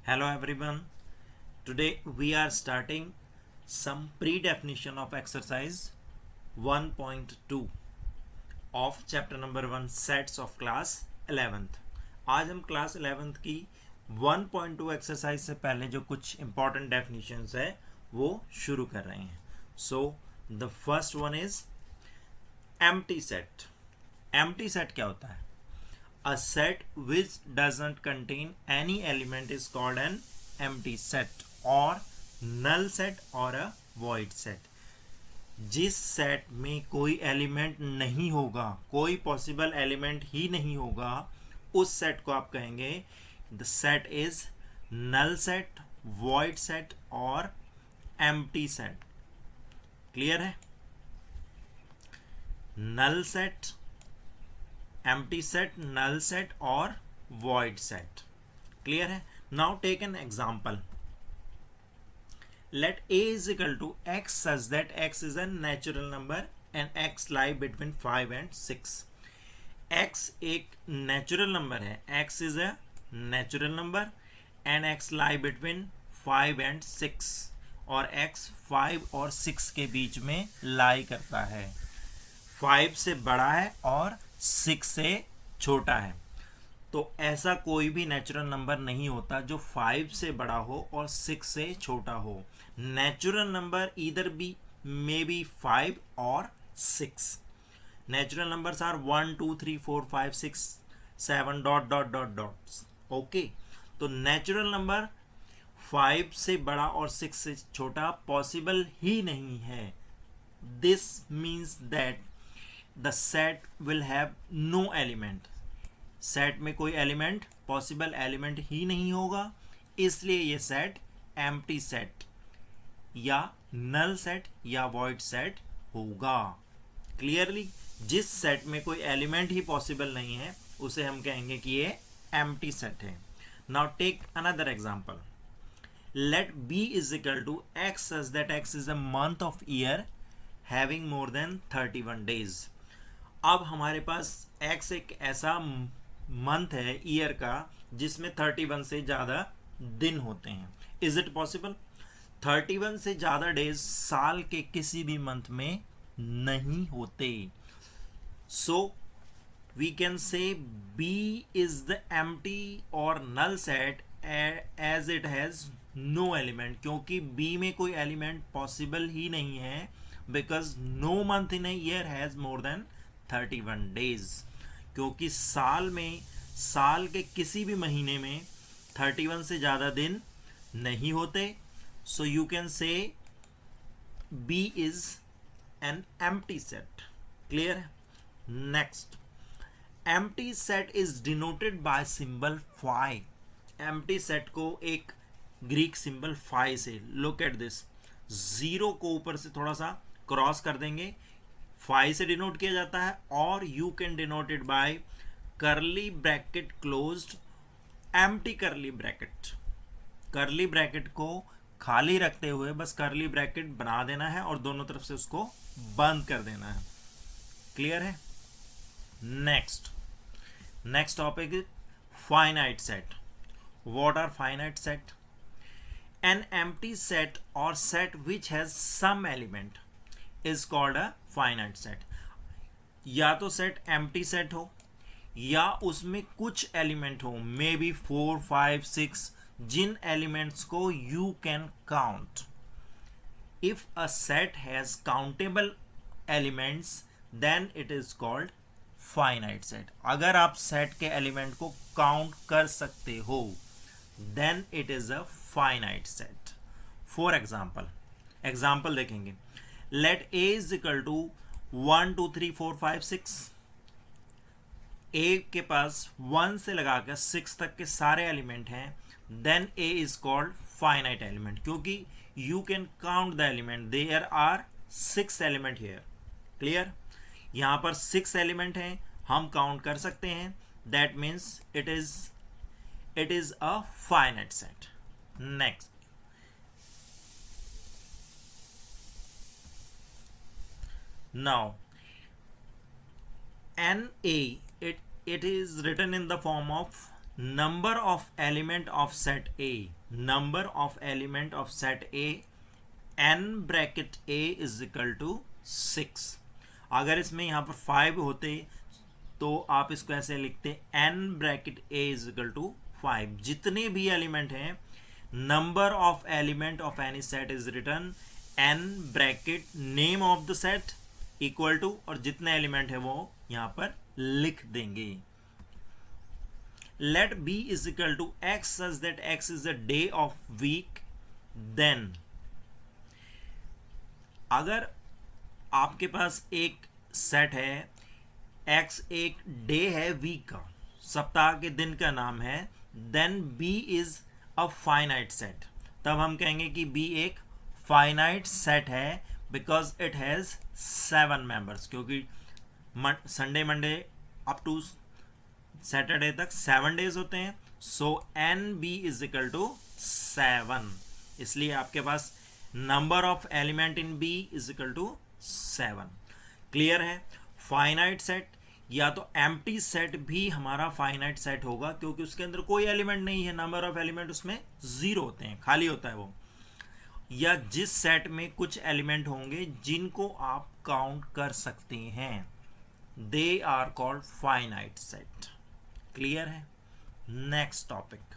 Hello everyone. Today we are starting some pre-definition of exercise 1.2 of chapter number 1 sets of class 11th. आज हम class 11th की 1.2 exercise से पहले जो कुछ important definitions है वो शुरू कर रहे हैं. So the first one is empty set. Empty set क्या होता है? A set which doesn't contain any element is called an empty set or null set or a void set. जिस सेट में कोई एलिमेंट नहीं होगा, कोई पॉसिबल एलिमेंट ही नहीं होगा, उस सेट को आप कहेंगे the set is null set, void set और एम्प्टी सेट. क्लियर है? Null set, empty set, null set और void set. Clear है? Now take an example. Let a is equal to x such that x is a natural number and x lie between 5 and 6. x एक natural number है, x is a natural number and x lie between 5 and 6 और x 5 और 6 के बीच में lie करता है. 5 से बड़ा है और 6 से छोटा है. तो ऐसा कोई भी नेचुरल नंबर नहीं होता जो 5 से बड़ा हो और 6 से छोटा हो. Natural number either be may be 5 और 6. Natural numbers are 1 2 3 4 5 6 7 dot dot dot dots. Okay, तो नेचुरल नंबर 5 से बड़ा और 6 से छोटा पॉसिबल ही नहीं है. This means that the set will have no element. Set में कोई एलिमेंट, पॉसिबल एलिमेंट ही नहीं होगा, इसलिए ये सेट एम्प्टी सेट या नल सेट या वॉइड सेट होगा. क्लियरली, जिस सेट में कोई एलिमेंट ही पॉसिबल नहीं है उसे हम कहेंगे कि ये एम्प्टी सेट है. Now take another example. Let b is equal to x such that x is a month of year having more than 31 days. अब हमारे पास x एक ऐसा मंथ है ईयर का जिसमें 31 से ज़्यादा दिन होते हैं. Is it possible? 31 से ज़्यादा डेज साल के किसी भी मंथ में नहीं होते. So we can say b is the empty और null set as it has no element, क्योंकि b में कोई एलिमेंट पॉसिबल ही नहीं है, because no month in a year has more than 31 days. क्योंकि साल के किसी भी महीने में 31 से ज़्यादा दिन नहीं होते. So you can say B is an empty set. Clear है? Next, empty set is denoted by symbol phi. Empty set को एक ग्रीक सिंबल फाई से, लुक एट दिस, जीरो को ऊपर से थोड़ा सा क्रॉस कर देंगे, 5 से डिनोट किया जाता है, और you can denote it by करली ब्रैकेट क्लोज्ड, एम्प्टी करली ब्रैकेट. करली ब्रैकेट को खाली रखते हुए बस करली ब्रैकेट बना देना है और दोनों तरफ से उसको बंद कर देना है. क्लियर है? Next topic is finite set. What are finite set? An empty set और set which has some element is called a finite set. या तो सेट एम्प्टी सेट हो या उसमें कुछ एलिमेंट हो, मे बी 4 5 6, जिन एलिमेंट्स को you can count. If a set has countable elements then it is called finite set. अगर आप सेट के एलिमेंट को काउंट कर सकते हो then it is a finite set. For example देखेंगे. Let a is equal to 1 2 3 4 5 6. a के पास 1 से लगाकर 6 तक के सारे एलिमेंट हैं, then a is called finite element, क्योंकि you can count the element. There are 6 element here. Clear? यहाँ पर 6 एलिमेंट हैं, हम काउंट कर सकते हैं. That means it is a finite set. Next, now NA, it is written in the form of number of element of set A. Number of element of set A n bracket a is equal to 6। अगर इसमें यहाँ पर 5 होते तो आप इसको ऐसे लिखते n bracket a is equal to 5। जितने भी एलिमेंट हैं, number of element of any set is written n bracket name of the set equal to, और जितने एलिमेंट है वो यहां पर लिख देंगे। Let b is equal to x such that x is a day of week, then अगर आपके पास एक सेट है, x एक डे है वीक का, सप्ताह के दिन का नाम है, then b is a finite set. तब हम कहेंगे कि b एक फाइनाइट सेट है बिकॉज इट हैज 7 मेंबर्स, क्योंकि Sunday Monday up to Saturday तक 7 डेज होते हैं। So n b is equal to 7, इसलिए आपके पास number of element in b is equal to 7। Clear है? फाइनाइट सेट या तो एम्प्टी सेट भी हमारा फाइनाइट सेट होगा, क्योंकि उसके अंदर कोई एलिमेंट नहीं है, नंबर ऑफ एलिमेंट उसमें 0 होते हैं, खाली होता है वो। या जिस सेट में कुछ एलिमेंट होंगे जिनको आप काउंट कर सकते हैं, they are called finite set. Clear है? Next topic,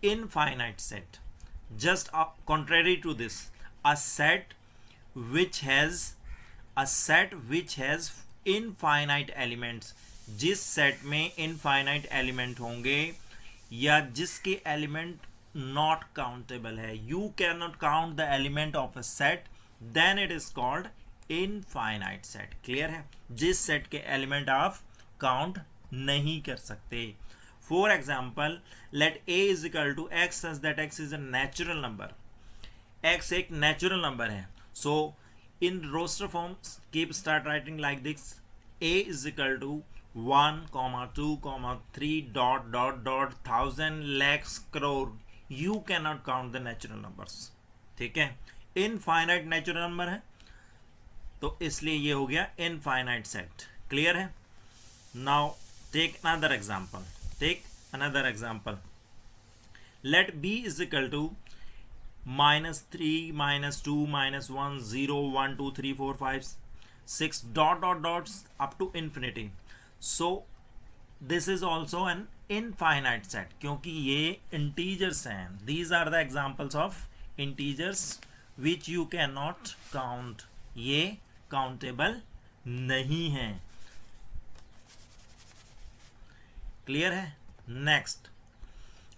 infinite set. Just contrary to this, a set which has infinite elements, जिस सेट में इनफाइनाइट एलिमेंट होंगे या जिसके एलिमेंट नॉट काउंटेबल है, you can not count the element of a set, then it is called infinite set. Clear है? जिस set के element आप काउंट नहीं कर सकते। For example, let a is equal to x such that x is a natural number. x एक natural number है, so in roster form keep start writing like this, a is equal to 1, 2, 3 dot dot dot 1000 lakhs crore। You can not count the natural numbers. ठीक है? Infinite natural number है, तो इसलिए ये हो गया इनफाइनाइट सेट। क्लियर है? Now take another example. Let b is equal to -3, -2, -1, 0, 1, 2, 3, 4, 5, 6 dot dot dots up to infinity. So this is also an infinite set, क्योंकि ये integers हैं। These are the examples of integers which you cannot count. ये countable नहीं है। Clear है? Next,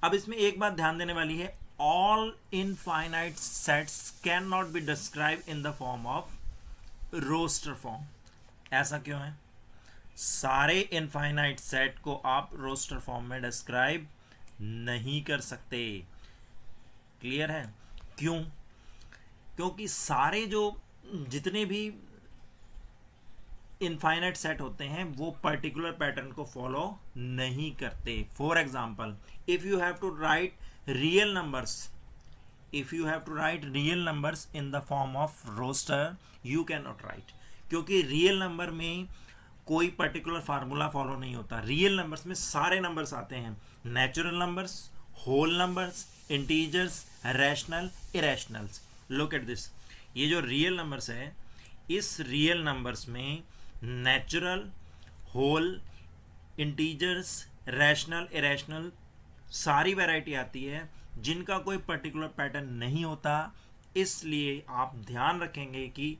अब इसमें एक बात ध्यान देने वाली है, all infinite sets can not be describe in the form of roster form. ऐसा क्यों है? सारे इनफाइनाइट सेट को आप रोस्टर फॉर्म में डिस्क्राइब नहीं कर सकते। क्लियर है? क्यों? क्योंकि सारे जो जितने भी इनफाइनाइट सेट होते हैं वो पर्टिकुलर पैटर्न को फॉलो नहीं करते। For example, if you have to write real numbers in the form of roster, you can not write, क्योंकि रियल नंबर में कोई पर्टिकुलर फार्मूला फॉलो नहीं होता। रियल नंबर्स में सारे नंबर्स आते हैं, natural numbers, whole numbers, integers, rational, irrationals. Look at this, ये जो रियल नंबर्स है, इस रियल नंबर्स में natural, whole, integers, rational, irrational सारी वैरायटी आती है, जिनका कोई पर्टिकुलर पैटर्न नहीं होता। इसलिए आप ध्यान रखेंगे कि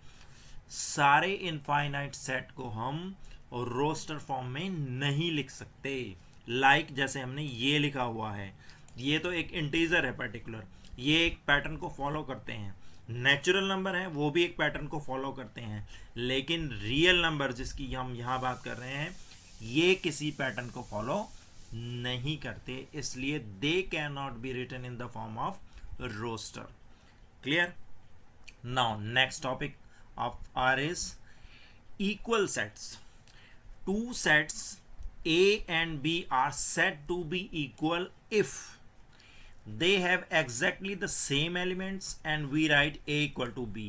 सारे इनफाइनाइट सेट को हम रोस्टर फॉर्म में नहीं लिख सकते। लाइक जैसे हमने ये लिखा हुआ है, ये तो एक इंटीजर है पर्टिकुलर, ये एक पैटर्न को फॉलो करते हैं। नेचुरल नंबर है, वो भी एक पैटर्न को फॉलो करते हैं, लेकिन रियल नंबर जिसकी हम यहाँ बात कर रहे हैं, ये किसी पैटर्न को फॉलो नहीं करते, इसलिए they can not be written in the form of roster. Clear? Now next topic of our is equal sets. Two sets A and B are said to be equal if they have exactly the same elements and we write A equal to B।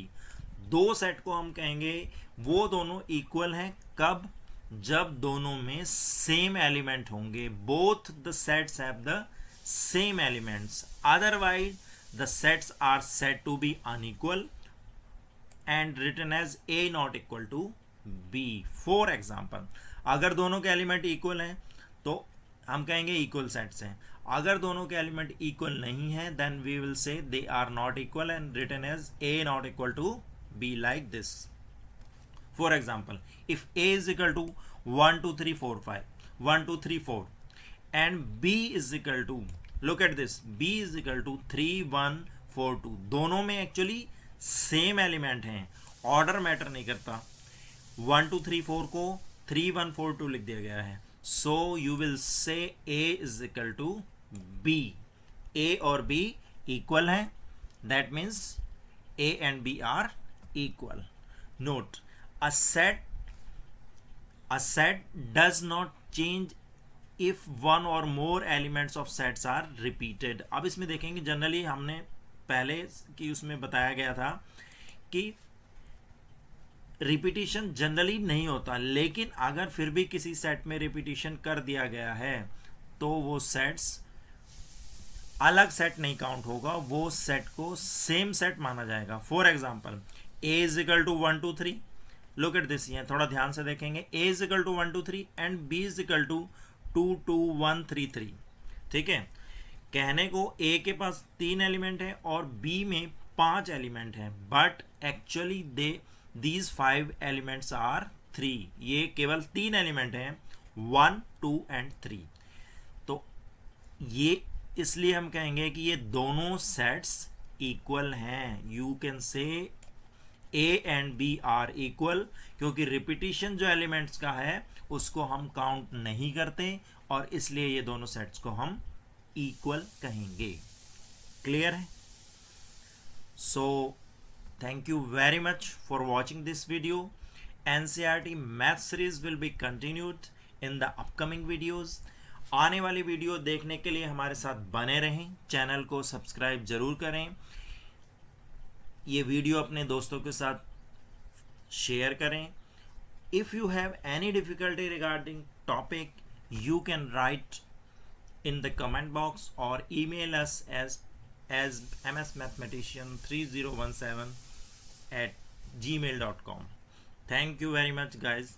दो set को हम कहेंगे वो दोनों equal हैं, कब? जब दोनों में सेम एलिमेंट होंगे। Both the sets have the same elements, otherwise the sets are said to be unequal and written as A not equal to B. For example, अगर दोनों के एलिमेंट इक्वल हैं तो हम कहेंगे इक्वल सेट्स हैं, अगर दोनों के एलिमेंट इक्वल नहीं है then we will say they are not equal and written as A not equal to B like this. For example, if A is equal to 1 2 3 4 5 1 2 3 4 and B is equal to, look at this, B is equal to 3 1 4 2, दोनों में actually same element हैं, order matter नहीं करता. 1 2 3 4 को 3 1 4 2 लिख दिया गया है. So you will say A is equal to B. A और B इक्वल हैं, that means A and B are equal. Note, a set does not change if one or more elements of sets are repeated. अब इसमें देखेंगे generally हमने पहले कि उसमें बताया गया था कि रिपीटिशन जनरली नहीं होता, लेकिन अगर फिर भी किसी सेट में रिपीटिशन कर दिया गया है तो वो सेट्स अलग सेट नहीं काउंट होगा, वो सेट को सेम सेट माना जाएगा. For example, A is equal to 1 2 3. Look at this, ये थोड़ा ध्यान से देखेंगे. A is equal to 1 2 3 and B is equal to 2 2 1 3 3. ठीक है, कहने को A के पास 3 एलिमेंट है और B में 5 एलिमेंट है, but actually these 5 elements are 3. ये केवल 3 एलिमेंट हैं, 1 2 एंड 3. तो ये इसलिए हम कहेंगे कि ये दोनों सेट्स इक्वल हैं. You can say A and B are equal, क्योंकि रिपीटिशन जो एलिमेंट्स का है उसको हम काउंट नहीं करते और इसलिए ये दोनों सेट्स को हम इक्वल कहेंगे. क्लियर है? So thank you very much for watching this video. NCERT math series will be continued in the upcoming videos. आने वाली वीडियो देखने के लिए हमारे साथ बने रहें, चैनल को सब्सक्राइब जरूर करें, ये वीडियो अपने दोस्तों के साथ शेयर करें. If you have any difficulty regarding topic you can write in the comment box or email us as msmathematician3017 @gmail.com. Thank you very much guys.